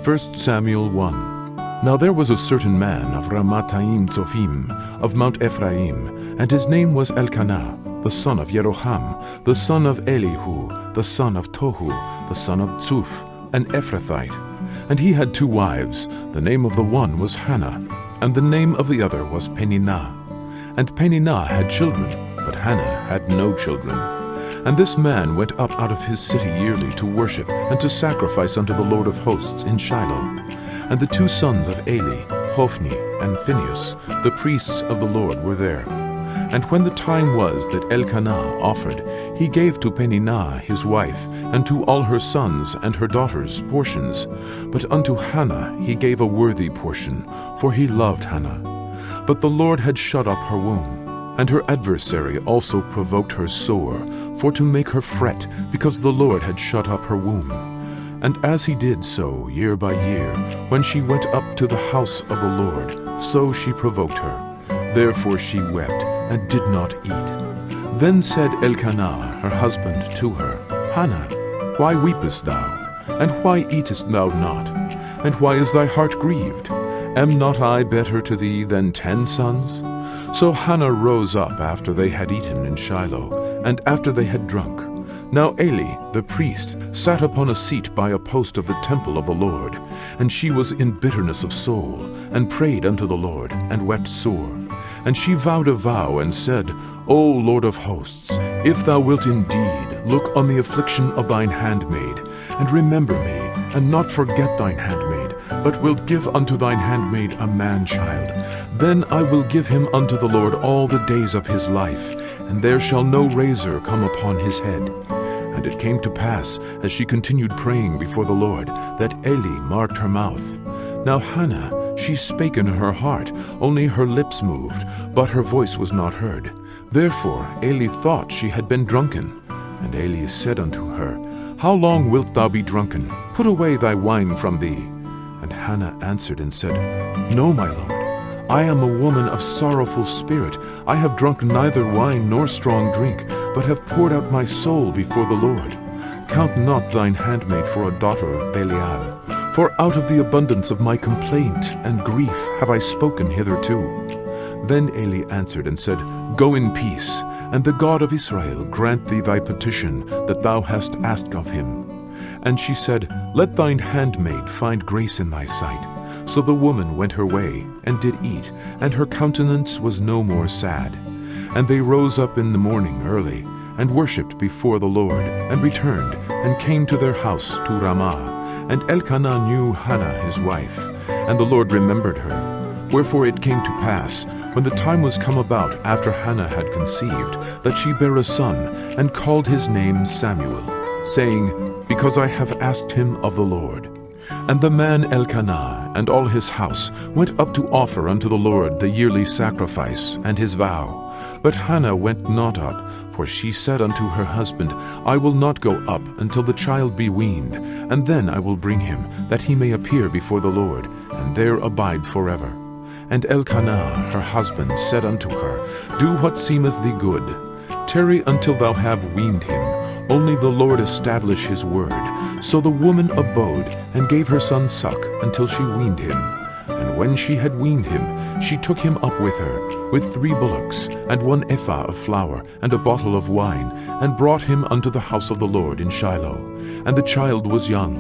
1 Samuel 1. Now there was a certain man of Ramathaim Zophim, of Mount Ephraim, and his name was Elkanah, the son of Jeroham, the son of Elihu, the son of Tohu, the son of Zuph, an Ephrathite. And he had 2 wives. The name of the one was Hannah, and the name of the other was Peninnah. And Peninnah had children, but Hannah had no children. And this man went up out of his city yearly to worship and to sacrifice unto the Lord of hosts in Shiloh. And the 2 sons of Eli, Hophni and Phinehas, the priests of the Lord, were there. And when the time was that Elkanah offered, he gave to Peninnah his wife, and to all her sons and her daughters portions. But unto Hannah he gave a worthy portion, for he loved Hannah. But the Lord had shut up her womb. And her adversary also provoked her sore, for to make her fret, because the Lord had shut up her womb. And as he did so year by year, when she went up to the house of the Lord, so she provoked her. Therefore she wept, and did not eat. Then said Elkanah her husband to her, Hannah, why weepest thou? And why eatest thou not? And why is thy heart grieved? Am not I better to thee than 10 sons? So Hannah rose up after they had eaten in Shiloh, and after they had drunk. Now Eli, the priest, sat upon a seat by a post of the temple of the Lord, and she was in bitterness of soul, and prayed unto the Lord, and wept sore. And she vowed a vow, and said, O Lord of hosts, if thou wilt indeed look on the affliction of thine handmaid, and remember me, and not forget thine handmaid, but wilt give unto thine handmaid a man-child, then I will give him unto the Lord all the days of his life, and there shall no razor come upon his head. And it came to pass, as she continued praying before the Lord, that Eli marked her mouth. Now Hannah, she spake in her heart, only her lips moved, but her voice was not heard. Therefore Eli thought she had been drunken. And Eli said unto her, How long wilt thou be drunken? Put away thy wine from thee. And Hannah answered and said, No, my Lord. I am a woman of sorrowful spirit. I have drunk neither wine nor strong drink, but have poured out my soul before the Lord. Count not thine handmaid for a daughter of Belial. For out of the abundance of my complaint and grief have I spoken hitherto. Then Eli answered and said, Go in peace, and the God of Israel grant thee thy petition that thou hast asked of him. And she said, Let thine handmaid find grace in thy sight. So the woman went her way, and did eat, and her countenance was no more sad. And they rose up in the morning early, and worshipped before the Lord, and returned, and came to their house to Ramah. And Elkanah knew Hannah his wife, and the Lord remembered her. Wherefore it came to pass, when the time was come about after Hannah had conceived, that she bare a son, and called his name Samuel, saying, Because I have asked him of the Lord. And the man Elkanah and all his house went up to offer unto the Lord the yearly sacrifice and his vow. But Hannah went not up, for she said unto her husband, I will not go up until the child be weaned, and then I will bring him, that he may appear before the Lord, and there abide forever. And Elkanah her husband said unto her, Do what seemeth thee good. Tarry until thou have weaned him. Only the Lord establish his word. So the woman abode, and gave her son suck, until she weaned him. And when she had weaned him, she took him up with her, with 3 bullocks, and 1 ephah of flour, and a bottle of wine, and brought him unto the house of the Lord in Shiloh. And the child was young.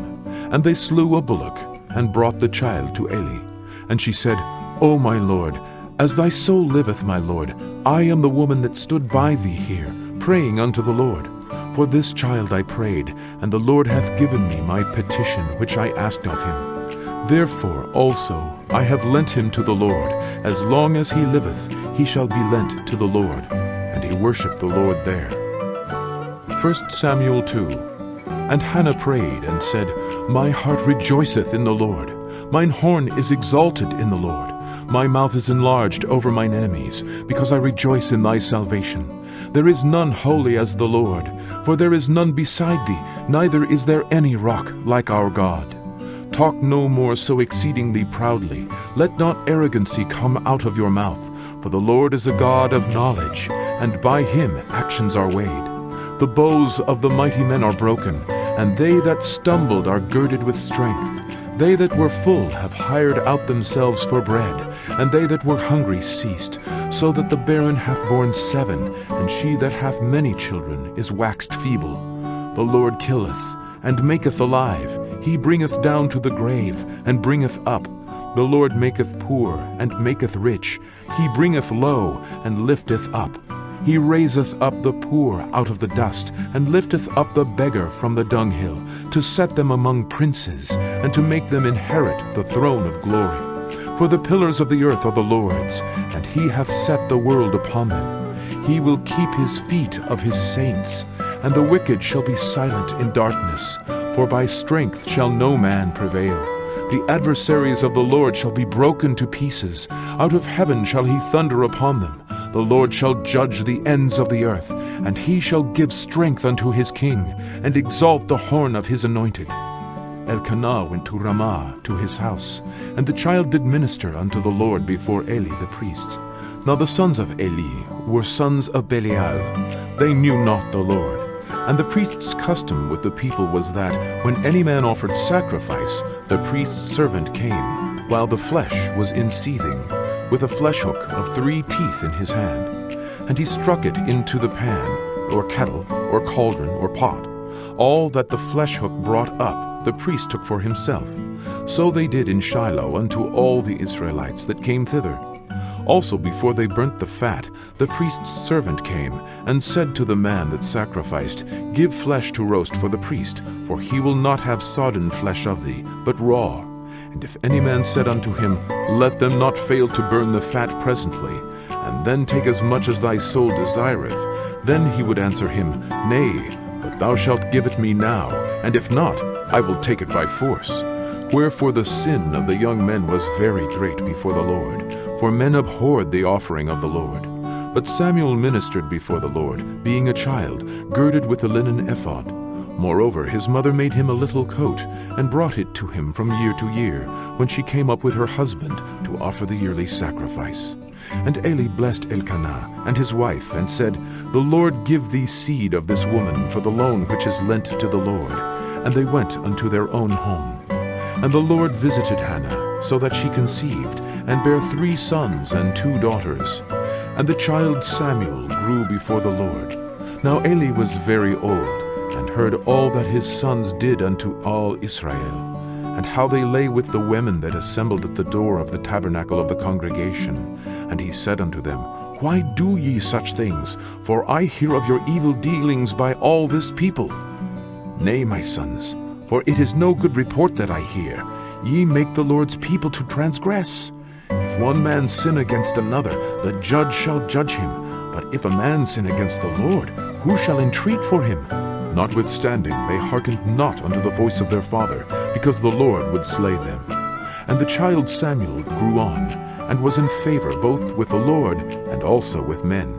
And they slew a bullock, and brought the child to Eli. And she said, O my Lord, as thy soul liveth, my Lord, I am the woman that stood by thee here, praying unto the Lord. For this child I prayed, and the Lord hath given me my petition which I asked of him. Therefore also I have lent him to the Lord. As long as he liveth, he shall be lent to the Lord. And he worshipped the Lord there. 1 Samuel 2. And Hannah prayed, and said, My heart rejoiceth in the Lord. Mine horn is exalted in the Lord. My mouth is enlarged over mine enemies, because I rejoice in thy salvation. There is none holy as the Lord, for there is none beside thee, neither is there any rock like our God. Talk no more so exceedingly proudly. Let not arrogancy come out of your mouth, for the Lord is a God of knowledge, and by him actions are weighed. The bows of the mighty men are broken, and they that stumbled are girded with strength. They that were full have hired out themselves for bread, and they that were hungry ceased, so that the barren hath borne 7, and she that hath many children is waxed feeble. The Lord killeth, and maketh alive. He bringeth down to the grave, and bringeth up. The Lord maketh poor, and maketh rich. He bringeth low, and lifteth up. He raiseth up the poor out of the dust, and lifteth up the beggar from the dunghill, to set them among princes, and to make them inherit the throne of glory. For the pillars of the earth are the Lord's, and he hath set the world upon them. He will keep his feet of his saints, and the wicked shall be silent in darkness, for by strength shall no man prevail. The adversaries of the Lord shall be broken to pieces. Out of heaven shall he thunder upon them. The Lord shall judge the ends of the earth, and he shall give strength unto his king, and exalt the horn of his anointed. Elkanah went to Ramah to his house, and the child did minister unto the Lord before Eli the priest. Now the sons of Eli were sons of Belial. They knew not the Lord. And the priest's custom with the people was that, when any man offered sacrifice, the priest's servant came, while the flesh was in seething, with a flesh hook of 3 teeth in his hand. And he struck it into the pan, or kettle, or cauldron, or pot. All that the flesh hook brought up, the priest took for himself. So they did in Shiloh unto all the Israelites that came thither. Also before they burnt the fat, the priest's servant came, and said to the man that sacrificed, Give flesh to roast for the priest, for he will not have sodden flesh of thee, but raw. And if any man said unto him, Let them not fail to burn the fat presently, and then take as much as thy soul desireth, then he would answer him, Nay, but thou shalt give it me now, and if not, I will take it by force. Wherefore the sin of the young men was very great before the Lord, for men abhorred the offering of the Lord. But Samuel ministered before the Lord, being a child, girded with a linen ephod. Moreover, his mother made him a little coat, and brought it to him from year to year, when she came up with her husband to offer the yearly sacrifice. And Eli blessed Elkanah and his wife, and said, The Lord give thee seed of this woman for the loan which is lent to the Lord. And they went unto their own home. And the Lord visited Hannah, so that she conceived, and bare 3 sons and 2 daughters. And the child Samuel grew before the Lord. Now Eli was very old, and heard all that his sons did unto all Israel, and how they lay with the women that assembled at the door of the tabernacle of the congregation. And he said unto them, Why do ye such things? For I hear of your evil dealings by all this people. Nay, my sons, for it is no good report that I hear. Ye make the Lord's people to transgress. If one man sin against another, the judge shall judge him. But if a man sin against the Lord, who shall entreat for him? Notwithstanding, they hearkened not unto the voice of their father, because the Lord would slay them. And the child Samuel grew on, and was in favor both with the Lord and also with men.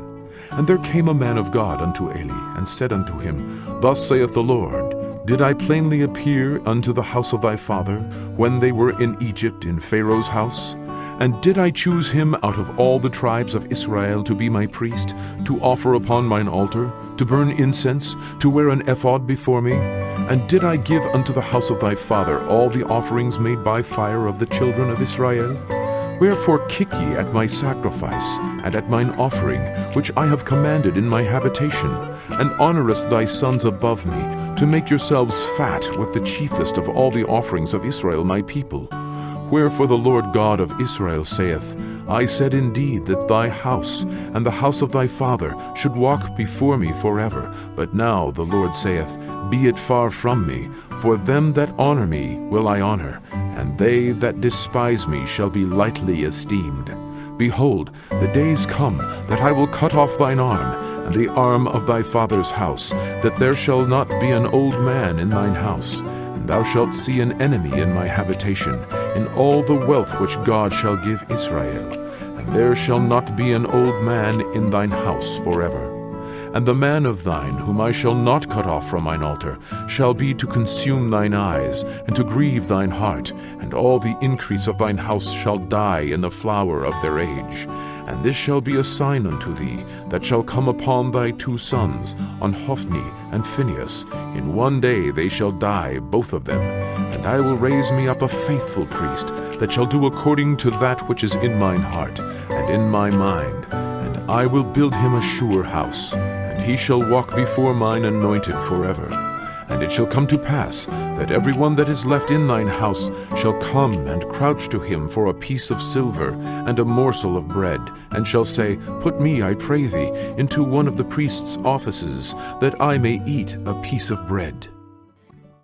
And there came a man of God unto Eli, and said unto him, Thus saith the Lord, Did I plainly appear unto the house of thy father, when they were in Egypt in Pharaoh's house? And did I choose him out of all the tribes of Israel to be my priest, to offer upon mine altar, to burn incense, to wear an ephod before me? And did I give unto the house of thy father all the offerings made by fire of the children of Israel? Wherefore kick ye at my sacrifice, and at mine offering, which I have commanded in my habitation, and honorest thy sons above me, to make yourselves fat with the chiefest of all the offerings of Israel my people? Wherefore the Lord God of Israel saith, I said indeed that thy house and the house of thy father should walk before me forever. But now the Lord saith, Be it far from me, for them that honor me will I honor, and they that despise me shall be lightly esteemed. Behold, the days come that I will cut off thine arm, and the arm of thy father's house, that there shall not be an old man in thine house. Thou shalt see an enemy in my habitation, in all the wealth which God shall give Israel. And there shall not be an old man in thine house forever. And the man of thine, whom I shall not cut off from mine altar, shall be to consume thine eyes, and to grieve thine heart, and all the increase of thine house shall die in the flower of their age. And this shall be a sign unto thee, that shall come upon thy 2 sons, on Hophni and Phinehas. In one day they shall die, both of them. And I will raise me up a faithful priest, that shall do according to that which is in mine heart, and in my mind. And I will build him a sure house, and he shall walk before mine anointed forever. And it shall come to pass, that every one that is left in thine house shall come and crouch to him for a piece of silver and a morsel of bread, and shall say, Put me, I pray thee, into one of the priest's offices, that I may eat a piece of bread.